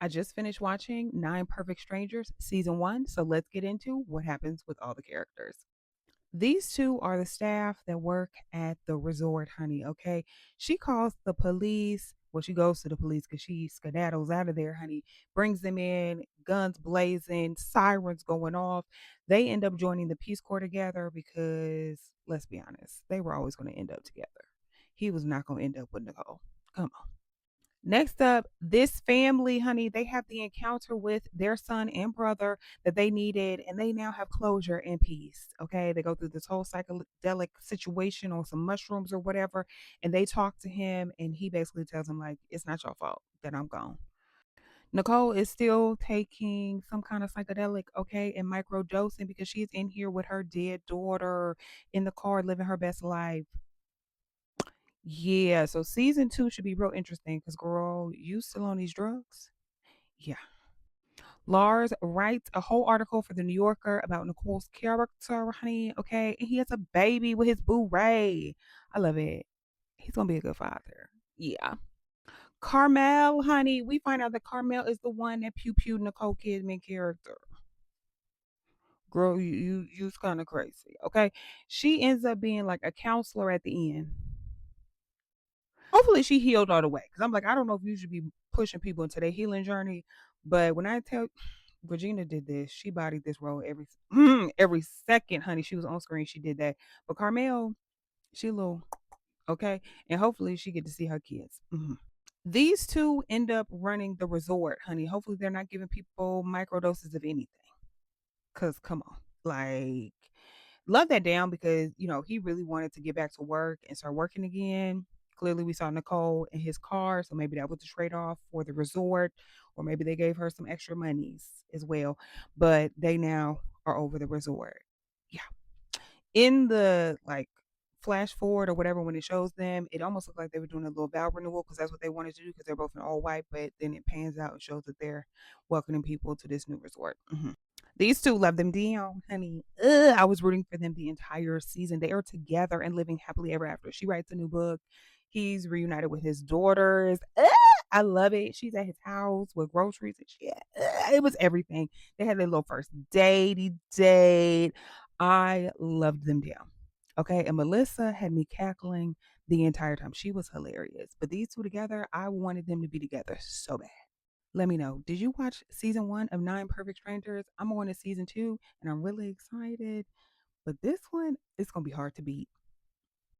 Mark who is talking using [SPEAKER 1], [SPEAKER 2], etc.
[SPEAKER 1] I just finished watching Nine Perfect Strangers season 1, so let's get into what happens with all the characters. These two are the staff that work at the resort, honey. Okay. She calls the police. Well, she goes to the police because she skedaddles out of there, honey. Brings them in, guns blazing, sirens going off. They end up joining the Peace Corps together because, let's be honest, they were always going to end up together. He was not going to end up with Nicole. Come on. Next up, this family, honey, they have the encounter with their son and brother that they needed, and they now have closure and peace. Okay. They go through this whole psychedelic situation on some mushrooms or whatever, and they talk to him, and he basically tells them, like, it's not your fault that I'm gone. Nicole is still taking some kind of psychedelic, okay, and micro dosing because she's in here with her dead daughter in the car living her best life. Yeah, so season 2 should be real interesting because, girl, you still on these drugs? Yeah. Lars writes a whole article for the New Yorker about Nicole's character, honey, okay? And he has a baby with his boo Ray. I love it. He's gonna be a good father. Yeah. Carmel, honey, we find out that Carmel is the one that pew pew Nicole Kidman character. Girl, you's kind of crazy, okay? She ends up being like a counselor at the end. Hopefully she healed all the way. Cause I'm like, I don't know if you should be pushing people into their healing journey. But when I tell Regina did this, she bodied this role every every second, honey. She was on screen, she did that. But Carmel, she a little okay. And hopefully she get to see her kids. Mhm. These two end up running the resort, honey. Hopefully they're not giving people microdoses of anything. Cause come on. Like love that down because, he really wanted to get back to work and start working again. Clearly, we saw Nicole in his car, so maybe that was the trade off for the resort, or maybe they gave her some extra monies as well. But they now are over the resort. Yeah. In the flash forward or whatever, when it shows them, it almost looked like they were doing a little vow renewal because that's what they wanted to do because they're both in all white. But then it pans out and shows that they're welcoming people to this new resort. These 2 love them down, honey. Ugh, I was rooting for them the entire season. They are together and living happily ever after. She writes a new book. He's reunited with his daughters. Ugh, I love it. She's at his house with groceries and shit. Ugh, it was everything. They had their little first datey date. I loved them down. Okay. And Melissa had me cackling the entire time. She was hilarious. But these 2 together, I wanted them to be together so bad. Let me know. Did you watch season 1 of Nine Perfect Strangers? I'm on to season 2 and I'm really excited. But this one, it's gonna be hard to beat.